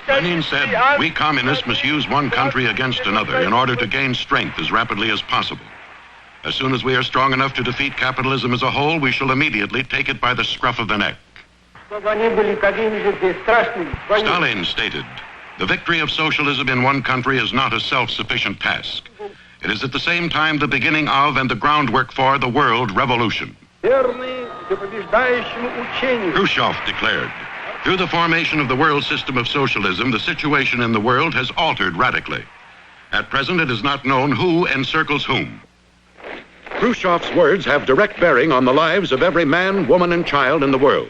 Lenin said, we communists must use one country against another in order to gain strength as rapidly as possible. As soon as we are strong enough to defeat capitalism as a whole, we shall immediately take it by the scruff of the neck. Stalin stated, the victory of socialism in one country is not a self-sufficient task. It is at the same time the beginning of and the groundwork for the world revolution. Khrushchev declared, through the formation of the world system of socialism, the situation in the world has altered radically. At present, it is not known who encircles whom. Khrushchev's words have direct bearing on the lives of every man, woman, and child in the world.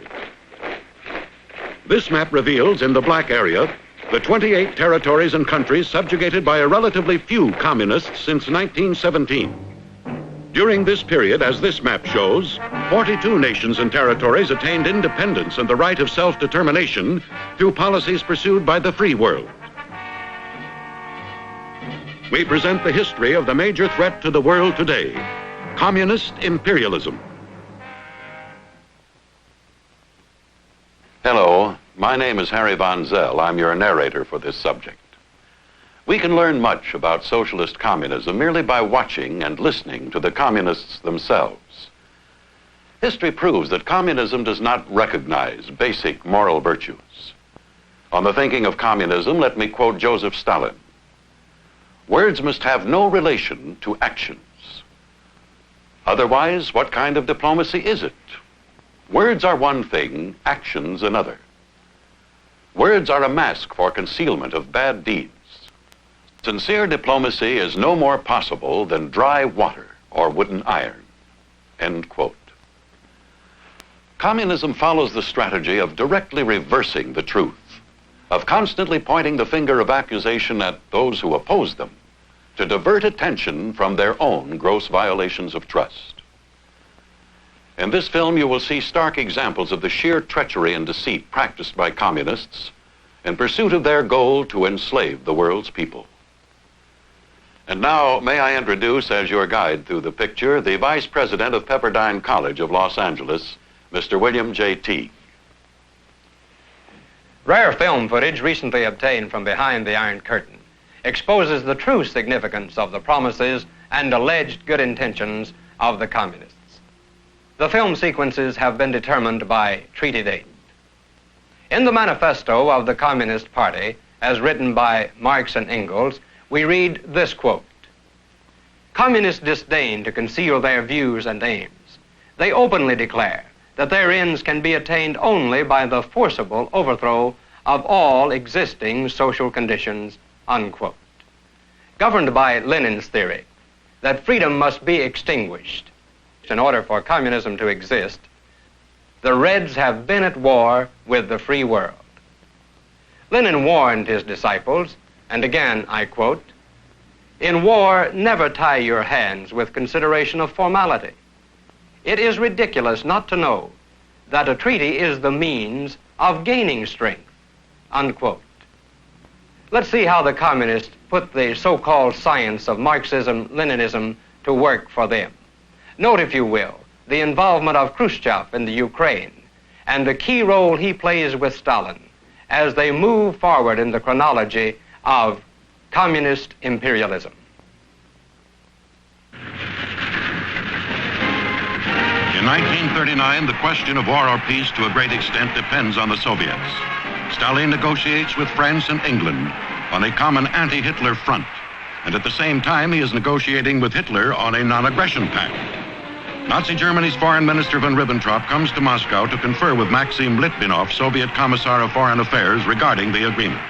This map reveals, in the black area, the 28 territories and countries subjugated by a relatively few communists since 1917. During this period, as this map shows, 42 nations and territories attained independence and the right of self-determination through policies pursued by the free world. We present the history of the major threat to the world today, communist imperialism. Hello, my name is Harry Von Zell. I'm your narrator for this subject. We can learn much about socialist communism merely by watching and listening to the communists themselves. History proves that communism does not recognize basic moral virtues. On the thinking of communism, let me quote Joseph Stalin. Words must have no relation to actions. Otherwise, what kind of diplomacy is it? Words are one thing, actions another. Words are a mask for concealment of bad deeds. Sincere diplomacy is no more possible than dry water or wooden iron. End quote. Communism follows the strategy of directly reversing the truth, of constantly pointing the finger of accusation at those who oppose them, to divert attention from their own gross violations of trust. In this film, you will see stark examples of the sheer treachery and deceit practiced by communists in pursuit of their goal to enslave the world's people. And now, may I introduce, as your guide through the picture, the Vice President of Pepperdine College of Los Angeles, Mr. William J. Teague. Rare film footage recently obtained from behind the Iron Curtain exposes the true significance of the promises and alleged good intentions of the communists. The film sequences have been determined by treaty date. In the manifesto of the Communist Party, as written by Marx and Engels, we read this quote: "Communists disdain to conceal their views and aims. They openly declare that their ends can be attained only by the forcible overthrow of all existing social conditions," unquote. Governed by Lenin's theory that freedom must be extinguished in order for communism to exist, the Reds have been at war with the free world. Lenin warned his disciples, and again I quote, "In war, never tie your hands with consideration of formality. It is ridiculous not to know that a treaty is the means of gaining strength," unquote. Let's see how the communists put the so-called science of Marxism-Leninism to work for them. Note, if you will, the involvement of Khrushchev in the Ukraine and the key role he plays with Stalin as they move forward in the chronology of communist imperialism. In 1939, the question of war or peace to a great extent depends on the Soviets. Stalin negotiates with France and England on a common anti-Hitler front, and at the same time he is negotiating with Hitler on a non-aggression pact. Nazi Germany's Foreign Minister von Ribbentrop comes to Moscow to confer with Maxim Litvinov, Soviet Commissar of Foreign Affairs, regarding the agreement.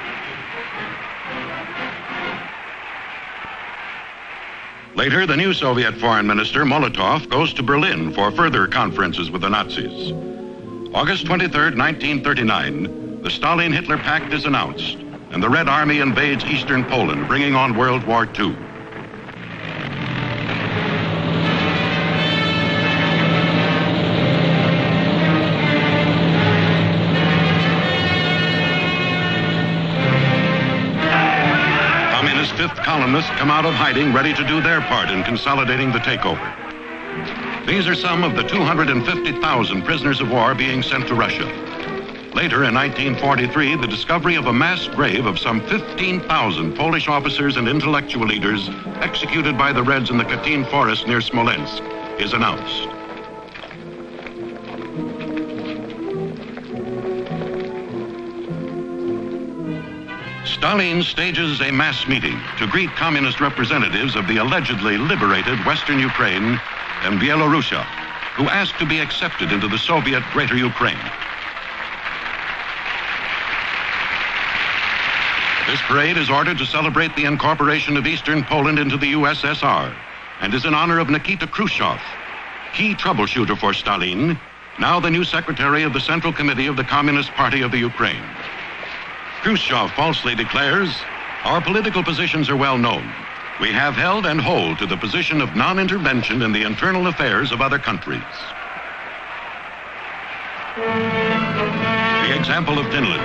Later, the new Soviet Foreign Minister, Molotov, goes to Berlin for further conferences with the Nazis. August 23rd, 1939, the Stalin-Hitler Pact is announced, and the Red Army invades eastern Poland, bringing on World War II. Communist fifth columnists come out of hiding, ready to do their part in consolidating the takeover. These are some of the 250,000 prisoners of war being sent to Russia. Later, in 1943, the discovery of a mass grave of some 15,000 Polish officers and intellectual leaders executed by the Reds in the Katyn forest near Smolensk is announced. Stalin stages a mass meeting to greet communist representatives of the allegedly liberated Western Ukraine and Byelorussia, who asked to be accepted into the Soviet Greater Ukraine. This parade is ordered to celebrate the incorporation of Eastern Poland into the USSR and is in honor of Nikita Khrushchev, key troubleshooter for Stalin, now the new secretary of the Central Committee of the Communist Party of the Ukraine. Khrushchev falsely declares, "Our political positions are well known. We have held and hold to the position of non-intervention in the internal affairs of other countries." The example of Finland.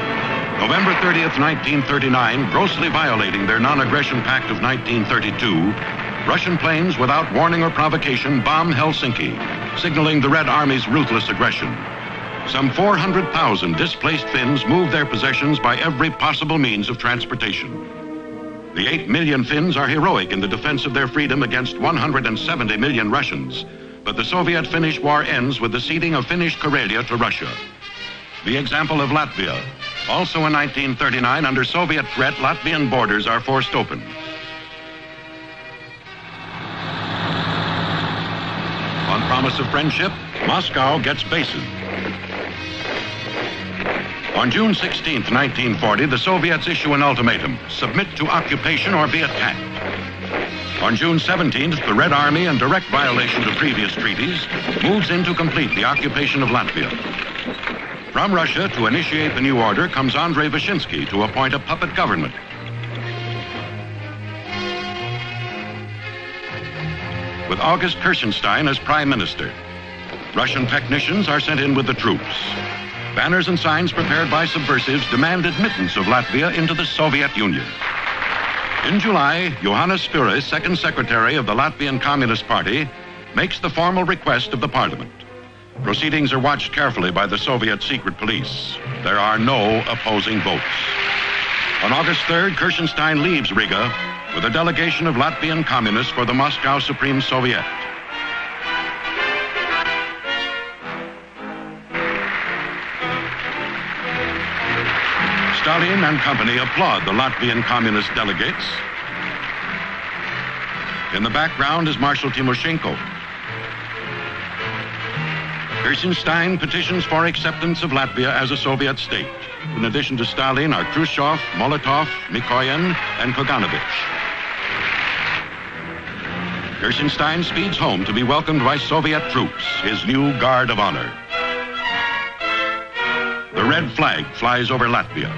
November 30th, 1939, grossly violating their non-aggression pact of 1932, Russian planes without warning or provocation bomb Helsinki, signaling the Red Army's ruthless aggression. Some 400,000 displaced Finns moved their possessions by every possible means of transportation. The 8 million Finns are heroic in the defense of their freedom against 170 million Russians, but the Soviet-Finnish war ends with the ceding of Finnish Karelia to Russia. The example of Latvia. Also in 1939, under Soviet threat, Latvian borders are forced open. On promise of friendship, Moscow gets bases. On June 16th, 1940, the Soviets issue an ultimatum: submit to occupation or be attacked. On June 17th, the Red Army, in direct violation of previous treaties, moves in to complete the occupation of Latvia. From Russia, to initiate the new order, comes Andrei Vyshinsky to appoint a puppet government. With August Kirchenstein as prime minister. Russian technicians are sent in with the troops. Banners and signs prepared by subversives demand admittance of Latvia into the Soviet Union. In July, Johannes Spure, second secretary of the Latvian Communist Party, makes the formal request of the parliament. Proceedings are watched carefully by the Soviet secret police. There are no opposing votes. On August 3rd, Kirchenstein leaves Riga with a delegation of Latvian communists for the Moscow Supreme Soviet. Stalin and company applaud the Latvian communist delegates. In the background is Marshal Timoshenko. Kirchenstein petitions for acceptance of Latvia as a Soviet state. In addition to Stalin are Khrushchev, Molotov, Mikoyan, and Kaganovich. Kirchenstein speeds home to be welcomed by Soviet troops, his new guard of honor. The red flag flies over Latvia.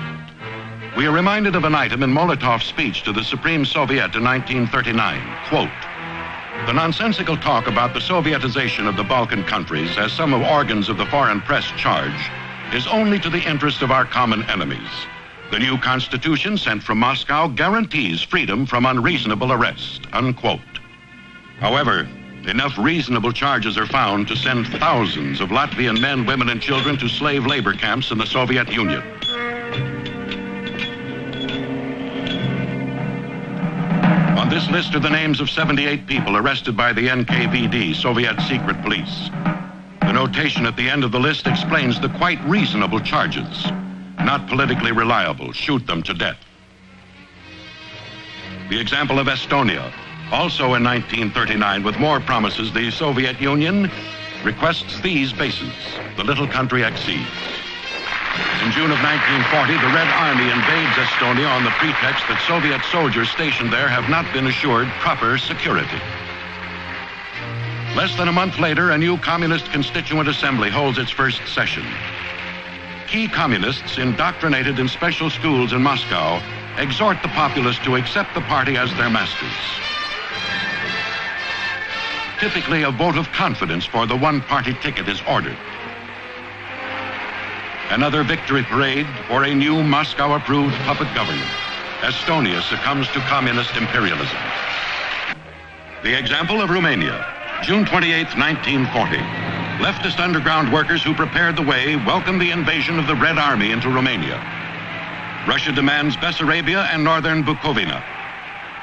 We are reminded of an item in Molotov's speech to the Supreme Soviet in 1939. Quote, "The nonsensical talk about the Sovietization of the Balkan countries, as some of organs of the foreign press charge, is only to the interest of our common enemies. The new constitution sent from Moscow guarantees freedom from unreasonable arrest," unquote. However, enough reasonable charges are found to send thousands of Latvian men, women, and children to slave labor camps in the Soviet Union. On this list are the names of 78 people arrested by the NKVD, Soviet secret police. The notation at the end of the list explains the quite reasonable charges. Not politically reliable, shoot them to death. The example of Estonia. Also in 1939, with more promises, the Soviet Union requests these bases. The little country accedes. In June of 1940, the Red Army invades Estonia on the pretext that Soviet soldiers stationed there have not been assured proper security. Less than a month later, a new Communist Constituent Assembly holds its first session. Key communists indoctrinated in special schools in Moscow exhort the populace to accept the party as their masters. Typically, a vote of confidence for the one-party ticket is ordered. Another victory parade for a new Moscow-approved puppet government. Estonia succumbs to communist imperialism. The example of Romania, June 28, 1940. leftist underground workers who prepared the way welcomed the invasion of the Red Army into Romania. Russia demands Bessarabia and northern Bukovina.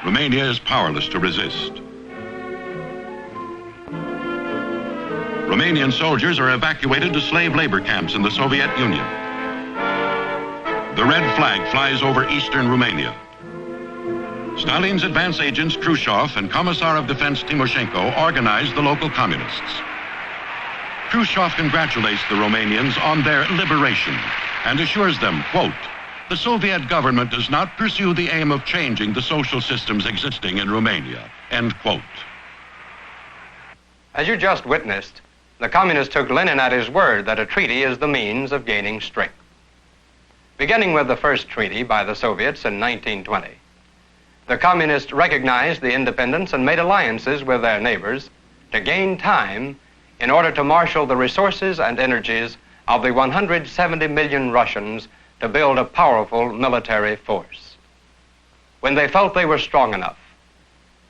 Romania is powerless to resist. Romanian soldiers are evacuated to slave labor camps in the Soviet Union. The red flag flies over eastern Romania. Stalin's advance agents Khrushchev and Commissar of Defense Timoshenko organized the local communists. Khrushchev congratulates the Romanians on their liberation and assures them, quote, "The Soviet government does not pursue the aim of changing the social systems existing in Romania," end quote. As you just witnessed, the communists took Lenin at his word that a treaty is the means of gaining strength. Beginning with the first treaty by the Soviets in 1920, the communists recognized the independence and made alliances with their neighbors to gain time in order to marshal the resources and energies of the 170 million Russians to build a powerful military force. When they felt they were strong enough,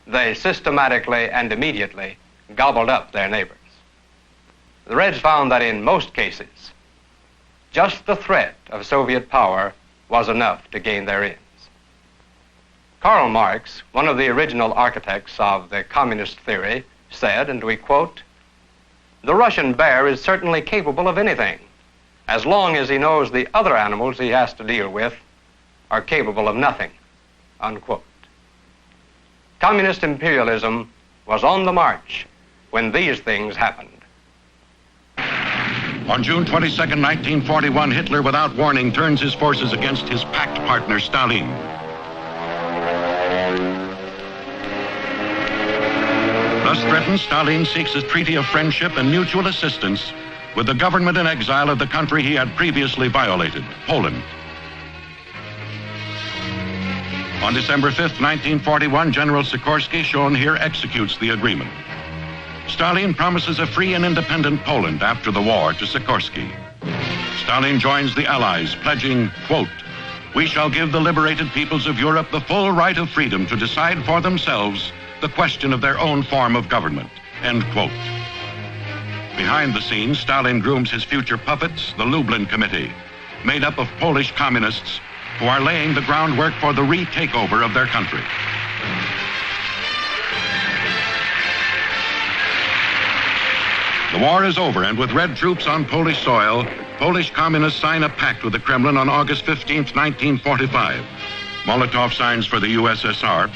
they systematically and immediately gobbled up their neighbors. The Reds found that in most cases, just the threat of Soviet power was enough to gain their ends. Karl Marx, one of the original architects of the communist theory, said, and we quote, "The Russian bear is certainly capable of anything, as long as he knows the other animals he has to deal with are capable of nothing," unquote. Communist imperialism was on the march when these things happened. On June 22, 1941, Hitler, without warning, turns his forces against his pact partner, Stalin. Thus threatened, Stalin seeks a treaty of friendship and mutual assistance with the government in exile of the country he had previously violated, Poland. On December 5, 1941, General Sikorsky, shown here, executes the agreement. Stalin promises a free and independent Poland after the war to Sikorsky. Stalin joins the Allies, pledging, quote, "We shall give the liberated peoples of Europe the full right of freedom to decide for themselves the question of their own form of government," end quote. Behind the scenes, Stalin grooms his future puppets, the Lublin Committee, made up of Polish communists who are laying the groundwork for the retakeover of their country. The war is over, and with Red troops on Polish soil, Polish communists sign a pact with the Kremlin on August 15, 1945. Molotov signs for the USSR.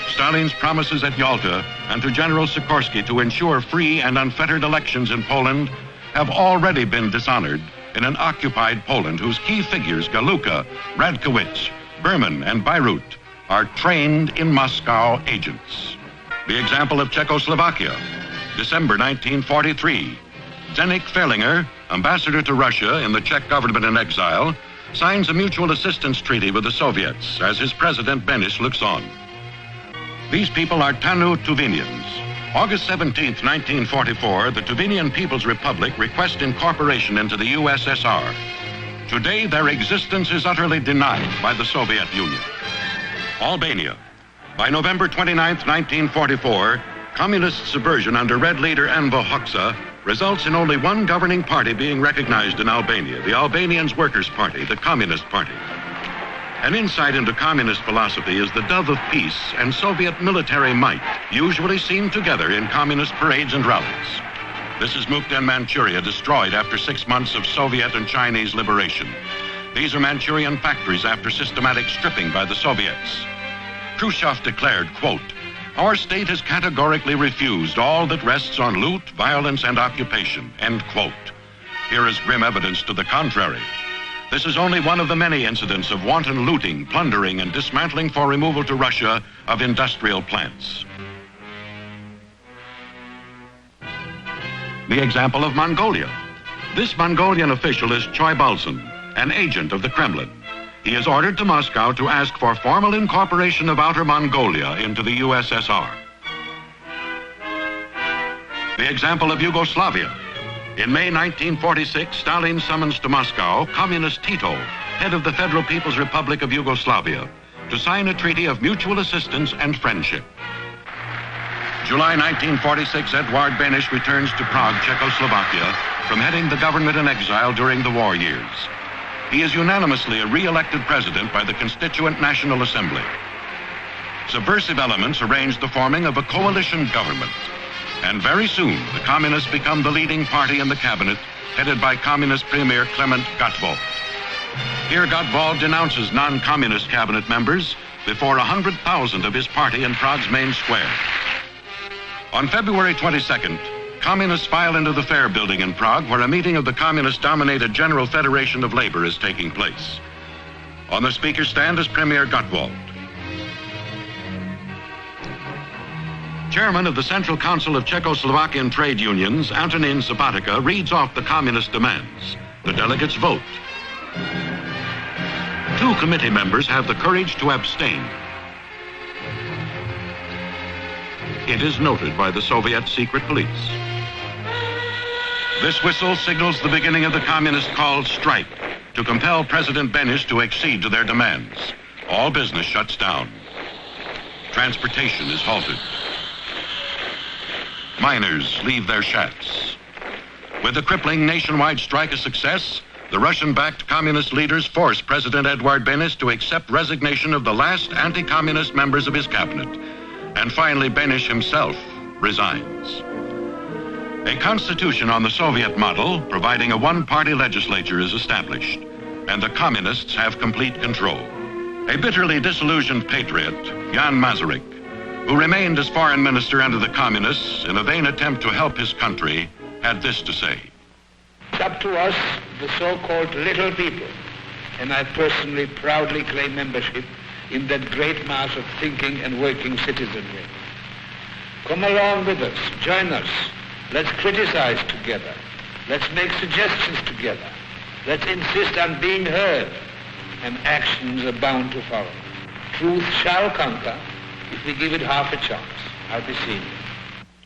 Stalin's promises at Yalta and to General Sikorsky to ensure free and unfettered elections in Poland have already been dishonored in an occupied Poland whose key figures, Galuka, Radkowicz, Berman, and Beirut, are trained in Moscow agents. The example of Czechoslovakia, December 1943. Zdeněk Ferlinger, ambassador to Russia in the Czech government in exile, signs a mutual assistance treaty with the Soviets as his president Benes looks on. These people are Tanu Tuvinians. August 17, 1944, the Tuvinian People's Republic requests incorporation into the USSR. Today, their existence is utterly denied by the Soviet Union. Albania. By November 29, 1944, communist subversion under Red leader Enver Hoxha results in only one governing party being recognized in Albania, the Albanians Workers' Party, the Communist Party. An insight into communist philosophy is the dove of peace and Soviet military might, usually seen together in communist parades and rallies. This is Mukden, Manchuria, destroyed after 6 months of Soviet and Chinese liberation. These are Manchurian factories after systematic stripping by the Soviets. Khrushchev declared, quote, "Our state has categorically refused all that rests on loot, violence, and occupation," end quote. Here is grim evidence to the contrary. This is only one of the many incidents of wanton looting, plundering, and dismantling for removal to Russia of industrial plants. The example of Mongolia. This Mongolian official is Choi Balsan, an agent of the Kremlin. He is ordered to Moscow to ask for formal incorporation of Outer Mongolia into the USSR. The example of Yugoslavia. In May 1946, Stalin summons to Moscow Communist Tito, head of the Federal People's Republic of Yugoslavia, to sign a treaty of mutual assistance and friendship. July 1946, Eduard Beneš returns to Prague, Czechoslovakia, from heading the government in exile during the war years. He is unanimously a re-elected president by the Constituent National Assembly. Subversive elements arranged the forming of a coalition government. And very soon, the Communists become the leading party in the cabinet, headed by Communist Premier Klement Gottwald. Here, Gottwald denounces non-communist cabinet members before 100,000 of his party in Prague's main square. On February 22nd, Communists file into the Fair Building in Prague, where a meeting of the Communist-dominated General Federation of Labor is taking place. On the speaker's stand is Premier Gottwald. Chairman of the Central Council of Czechoslovakian Trade Unions, Antonin Sabatka, reads off the communist demands. The delegates vote. 2 committee members have the courage to abstain. It is noted by the Soviet secret police. This whistle signals the beginning of the communist called strike to compel President Beneš to accede to their demands. All business shuts down. Transportation is halted. Miners leave their shacks. With the crippling nationwide strike a success, the Russian-backed communist leaders force President Eduard Beneš to accept resignation of the last anti-communist members of his cabinet. And finally, Beneš himself resigns. A constitution on the Soviet model, providing a one-party legislature, is established, and the communists have complete control. A bitterly disillusioned patriot, Jan Masaryk, who remained as foreign minister under the communists in a vain attempt to help his country, had this to say. It's up to us, the so-called little people, and I personally proudly claim membership in that great mass of thinking and working citizenry. Come along with us, join us. Let's criticize together. Let's make suggestions together. Let's insist on being heard, and actions are bound to follow. Truth shall conquer if we give it half a chance. I'll be seeing you.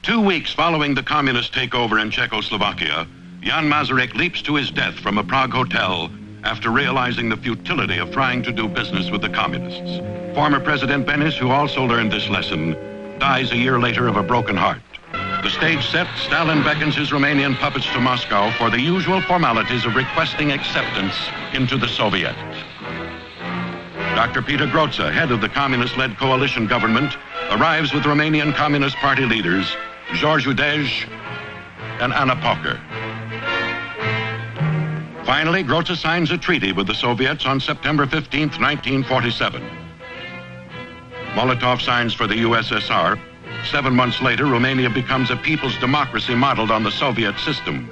2 weeks following the communist takeover in Czechoslovakia, Jan Masaryk leaps to his death from a Prague hotel after realizing the futility of trying to do business with the communists. Former President Beneš, who also learned this lesson, dies a year later of a broken heart. The stage set, Stalin beckons his Romanian puppets to Moscow for the usual formalities of requesting acceptance into the Soviet. Dr. Peter Groza, head of the communist-led coalition government, arrives with Romanian Communist Party leaders George Udej and Anna Poker. Finally, Groza signs a treaty with the Soviets on September 15, 1947. Molotov signs for the USSR. 7 months later, Romania becomes a people's democracy modeled on the Soviet system.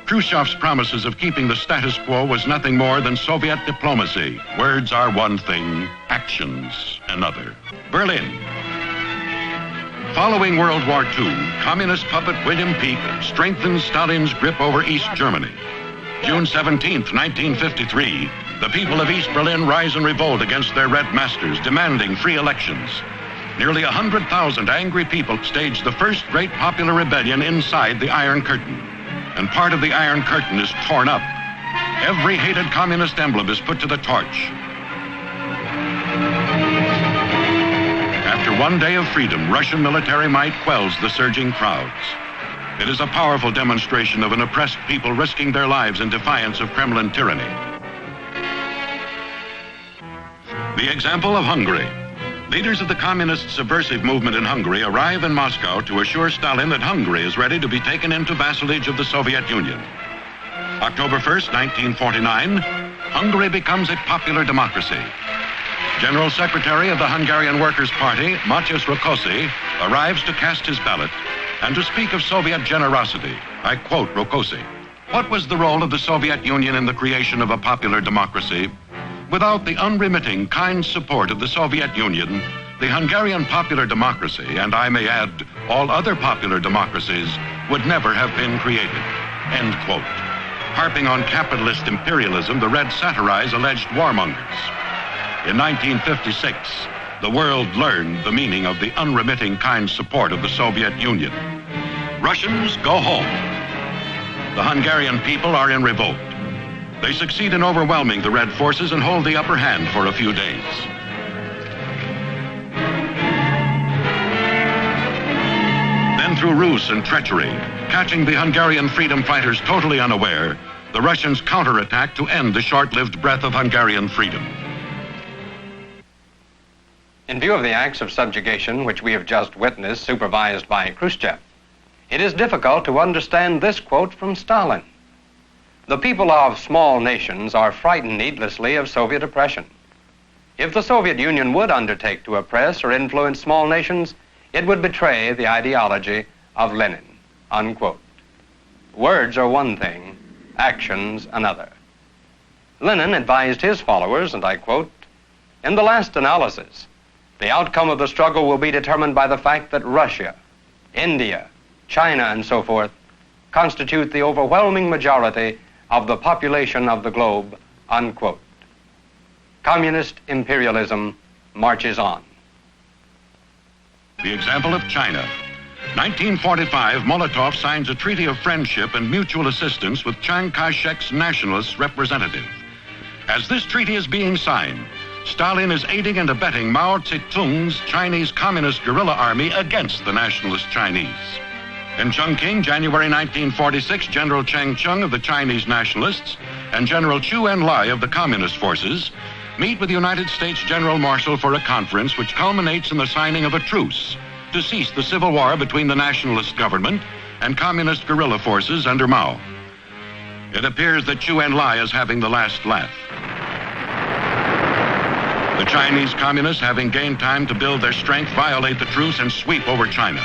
Khrushchev's promises of keeping the status quo was nothing more than Soviet diplomacy. Words are one thing, actions another. Berlin. Following World War II, communist puppet William Pieck strengthens Stalin's grip over East Germany. June 17, 1953, the people of East Berlin rise in revolt against their red masters, demanding free elections. Nearly 100,000 angry people staged the first great popular rebellion inside the Iron Curtain. And part of the Iron Curtain is torn up. Every hated communist emblem is put to the torch. After 1 day of freedom, Russian military might quells the surging crowds. It is a powerful demonstration of an oppressed people risking their lives in defiance of Kremlin tyranny. The example of Hungary. Leaders of the communist subversive movement in Hungary arrive in Moscow to assure Stalin that Hungary is ready to be taken into vassalage of the Soviet Union. October 1st, 1949, Hungary becomes a popular democracy. General Secretary of the Hungarian Workers' Party, Matyas Rákosi, arrives to cast his ballot and to speak of Soviet generosity. I quote Rákosi. What was the role of the Soviet Union in the creation of a popular democracy? Without the unremitting, kind support of the Soviet Union, the Hungarian popular democracy, and I may add, all other popular democracies, would never have been created. End quote. Harping on capitalist imperialism, the Reds satirize alleged warmongers. In 1956, the world learned the meaning of the unremitting, kind support of the Soviet Union. Russians, go home. The Hungarian people are in revolt. They succeed in overwhelming the Red forces and hold the upper hand for a few days. through ruse and treachery, catching the Hungarian freedom fighters totally unaware, the Russians counterattacked to end the short-lived breath of Hungarian freedom. In view of the acts of subjugation which we have just witnessed, supervised by Khrushchev, it is difficult to understand this quote from Stalin. The people of small nations are frightened needlessly of Soviet oppression. If the Soviet Union would undertake to oppress or influence small nations, it would betray the ideology of Lenin, unquote. Words are one thing, actions another. Lenin advised his followers, and I quote, "In the last analysis, the outcome of the struggle will be determined by the fact that Russia, India, China, and so forth, constitute the overwhelming majority of the population of the globe," unquote. Communist imperialism marches on. The example of China. 1945, Molotov signs a treaty of friendship and mutual assistance with Chiang Kai-shek's nationalist representative. As this treaty is being signed, Stalin is aiding and abetting Mao Zedong's Chinese Communist guerrilla army against the nationalist Chinese. In Chongqing, January 1946, General Cheng Chung of the Chinese nationalists and General Chu Enlai of the Communist forces meet with the United States General Marshal for a conference which culminates in the signing of a truce to cease the civil war between the nationalist government and communist guerrilla forces under Mao. It appears that Chu Enlai is having the last laugh. The Chinese communists, having gained time to build their strength, violate the truce and sweep over China.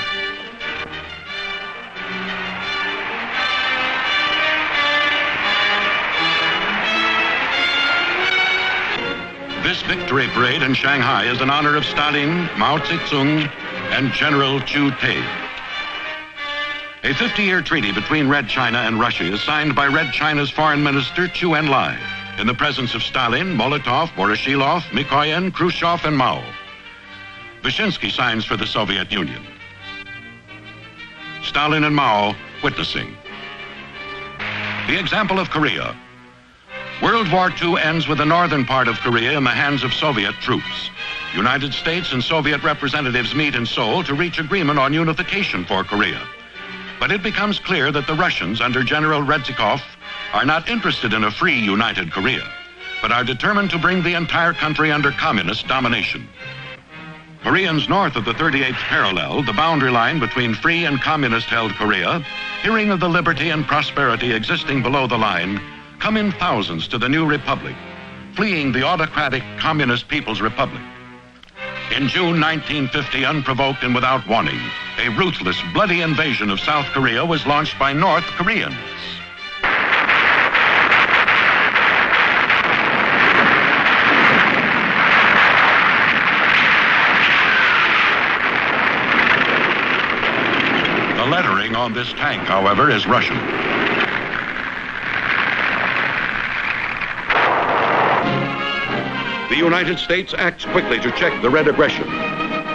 This victory parade in Shanghai is in honor of Stalin, Mao Zedong, and General Chu Tae. A 50-year treaty between Red China and Russia is signed by Red China's Foreign Minister Chu Enlai in the presence of Stalin, Molotov, Voroshilov, Mikoyan, Khrushchev, and Mao. Vyshinsky signs for the Soviet Union. Stalin and Mao witnessing. The example of Korea. World War II ends with the northern part of Korea in the hands of Soviet troops. United States and Soviet representatives meet in Seoul to reach agreement on unification for Korea. But it becomes clear that the Russians, under General Redzikov, are not interested in a free, united Korea, but are determined to bring the entire country under communist domination. Koreans north of the 38th parallel, the boundary line between free and communist-held Korea, hearing of the liberty and prosperity existing below the line, come in thousands to the new republic, fleeing the autocratic Communist People's Republic. In June 1950, unprovoked and without warning, a ruthless, bloody invasion of South Korea was launched by North Koreans. The lettering on this tank, however, is Russian. The United States acts quickly to check the Red aggression.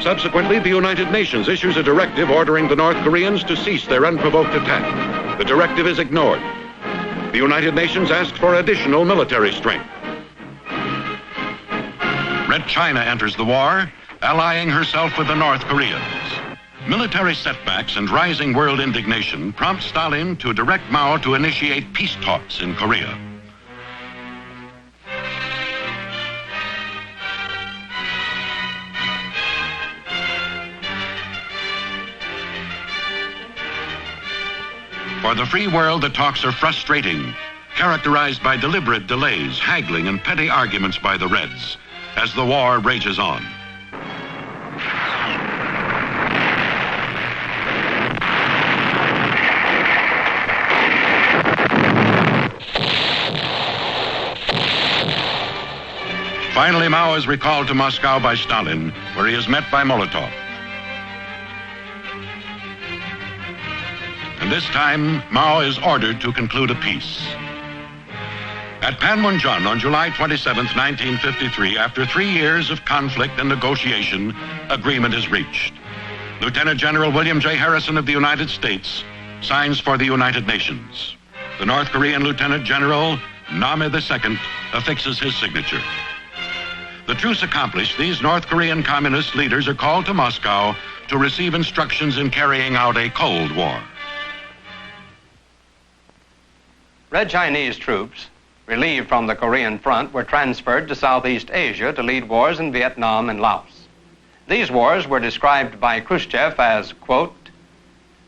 Subsequently, the United Nations issues a directive ordering the North Koreans to cease their unprovoked attack. The directive is ignored. The United Nations asks for additional military strength. Red China enters the war, allying herself with the North Koreans. Military setbacks and rising world indignation prompt Stalin to direct Mao to initiate peace talks in Korea. For the free world, the talks are frustrating, characterized by deliberate delays, haggling, and petty arguments by the Reds as the war rages on. Finally, Mao is recalled to Moscow by Stalin, where he is met by Molotov. And this time, Mao is ordered to conclude a peace. At Panmunjom on July 27, 1953, after 3 years of conflict and negotiation, agreement is reached. Lieutenant General William J. Harrison of the United States signs for the United Nations. The North Korean Lieutenant General Name II affixes his signature. The truce accomplished, these North Korean communist leaders are called to Moscow to receive instructions in carrying out a Cold War. Red Chinese troops, relieved from the Korean front, were transferred to Southeast Asia to lead wars in Vietnam and Laos. These wars were described by Khrushchev as, quote,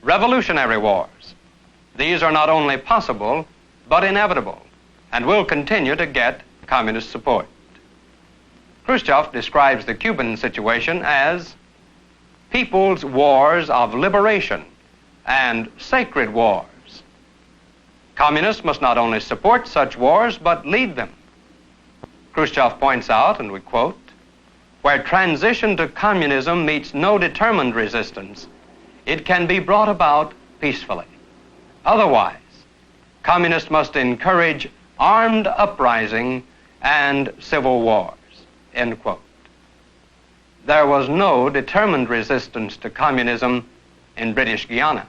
revolutionary wars. These are not only possible, but inevitable, and will continue to get communist support. Khrushchev describes the Cuban situation as people's wars of liberation and sacred wars. Communists must not only support such wars, but lead them. Khrushchev points out, and we quote, where transition to communism meets no determined resistance, it can be brought about peacefully. Otherwise, communists must encourage armed uprising and civil wars, end quote. There was no determined resistance to communism in British Guiana.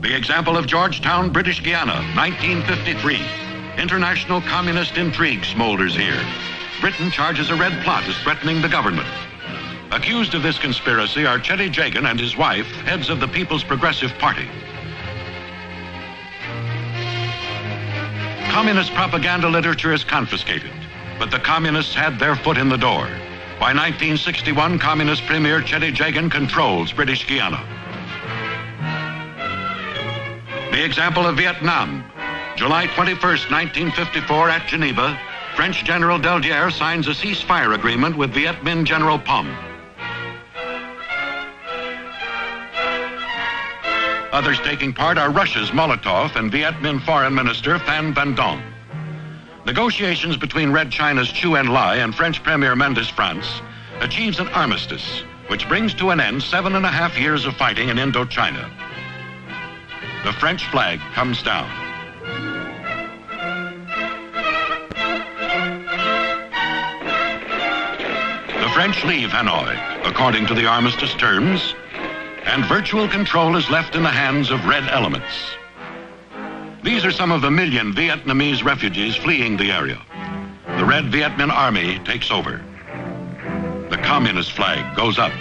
The example of Georgetown, British Guiana, 1953. International communist intrigue smolders here. Britain charges a red plot as threatening the government. Accused of this conspiracy are Chetty Jagan and his wife, heads of the People's Progressive Party. Communist propaganda literature is confiscated, but the communists had their foot in the door. By 1961, Communist Premier Chetty Jagan controls British Guiana. The example of Vietnam. July 21st, 1954 at Geneva, French General Deldier signs a ceasefire agreement with Viet Minh General Pom. Others taking part are Russia's Molotov and Viet Minh Foreign Minister Phan Van Dong. Negotiations between Red China's Chu En-lai and French Premier Mendes France achieves an armistice, which brings to an end 7.5 years of fighting in Indochina. The French flag comes down. The French leave Hanoi, according to the armistice terms, and virtual control is left in the hands of red elements. These are some of the million Vietnamese refugees fleeing the area. The Red Viet Minh Army takes over. The communist flag goes up.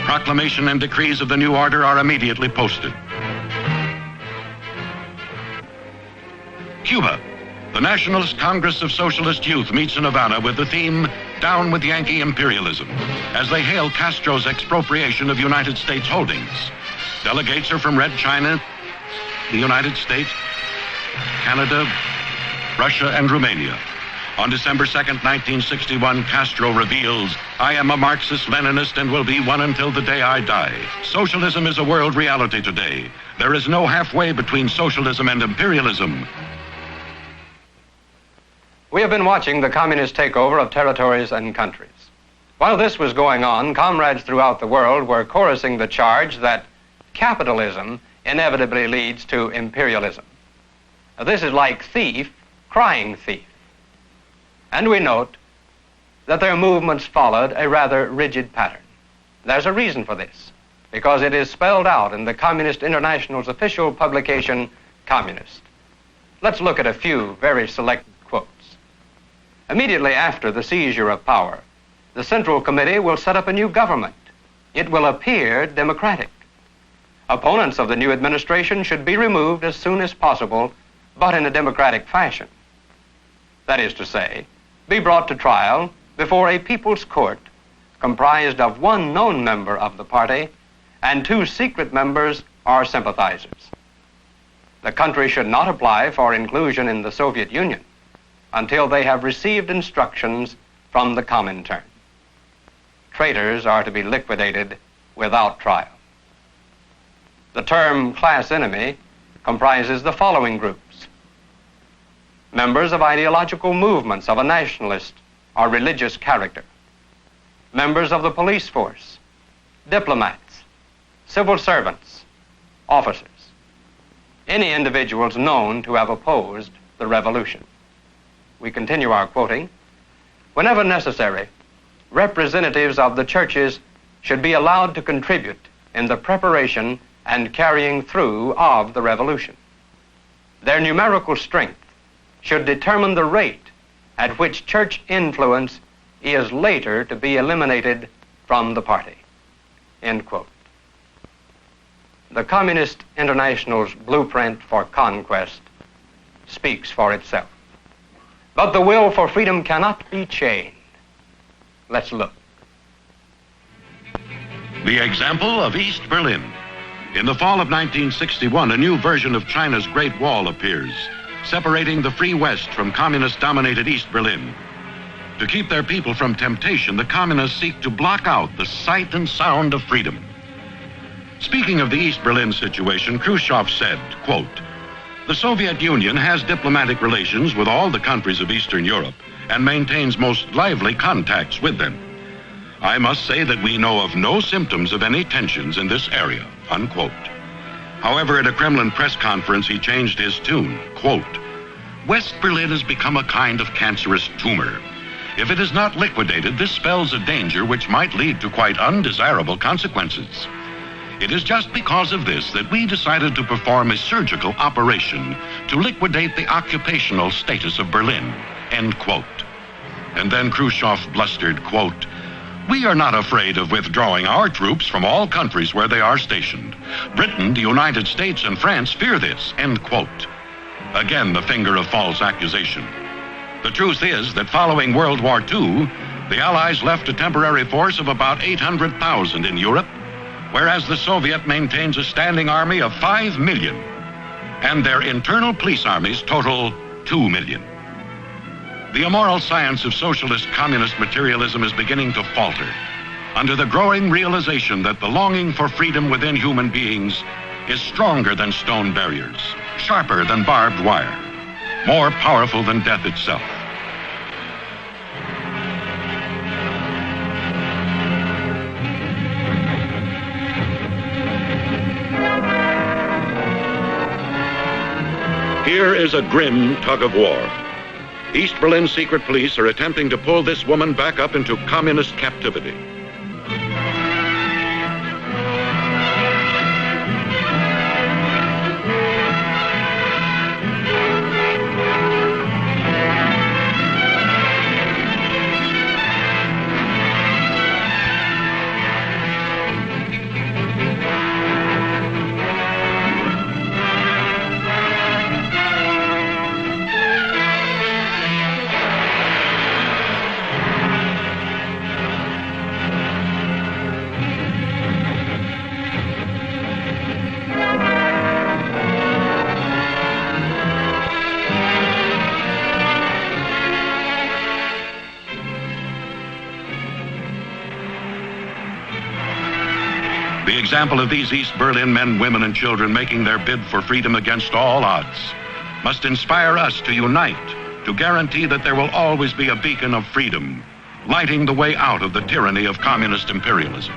Proclamation and decrees of the new order are immediately posted. Cuba. The Nationalist Congress of Socialist Youth meets in Havana with the theme, Down with Yankee Imperialism, as they hail Castro's expropriation of United States holdings. Delegates are from Red China, the United States, Canada, Russia, and Romania. On December 2nd, 1961, Castro reveals, I am a Marxist-Leninist and will be one until the day I die. Socialism is a world reality today. There is no halfway between socialism and imperialism. We have been watching the communist takeover of territories and countries. While this was going on, comrades throughout the world were chorusing the charge that capitalism inevitably leads to imperialism. Now, this is like thief crying thief. And we note that their movements followed a rather rigid pattern. There's a reason for this, because it is spelled out in the Communist International's official publication, Communist. Let's look at a few very select quotes. Immediately after the seizure of power, the Central Committee will set up a new government. It will appear democratic. Opponents of the new administration should be removed as soon as possible, but in a democratic fashion. That is to say, be brought to trial before a people's court comprised of one known member of the party and 2 secret members or sympathizers. The country should not apply for inclusion in the Soviet Union until they have received instructions from the Comintern. Traitors are to be liquidated without trial. The term class enemy comprises the following groups: members of ideological movements of a nationalist or religious character, members of the police force, diplomats, civil servants, officers, any individuals known to have opposed the revolution. We continue our quoting. Whenever necessary, representatives of the churches should be allowed to contribute in the preparation and carrying through of the revolution. Their numerical strength should determine the rate at which church influence is later to be eliminated from the party. End quote. The Communist International's blueprint for conquest speaks for itself. But the will for freedom cannot be chained. Let's look. The example of East Berlin. In the fall of 1961, a new version of China's Great Wall appears, separating the free West from communist-dominated East Berlin. To keep their people from temptation, the communists seek to block out the sight and sound of freedom. Speaking of the East Berlin situation, Khrushchev said, quote, "The Soviet Union has diplomatic relations with all the countries of Eastern Europe and maintains most lively contacts with them. I must say that we know of no symptoms of any tensions in this area," unquote. However, at a Kremlin press conference, he changed his tune, quote, "West Berlin has become a kind of cancerous tumor. If it is not liquidated, this spells a danger which might lead to quite undesirable consequences. It is just because of this that we decided to perform a surgical operation to liquidate the occupational status of Berlin," end quote. And then Khrushchev blustered, quote, "We are not afraid of withdrawing our troops from all countries where they are stationed. Britain, the United States, and France fear this," end quote. Again, the finger of false accusation. The truth is that following World War II, the Allies left a temporary force of about 800,000 in Europe, whereas the Soviet maintains a standing army of 5 million, and their internal police armies total 2 million. The immoral science of socialist communist materialism is beginning to falter under the growing realization that the longing for freedom within human beings is stronger than stone barriers, sharper than barbed wire, more powerful than death itself. Here is a grim tug of war. East Berlin secret police are attempting to pull this woman back up into communist captivity. The example of these East Berlin men, women, and children making their bid for freedom against all odds must inspire us to unite, to guarantee that there will always be a beacon of freedom, lighting the way out of the tyranny of communist imperialism.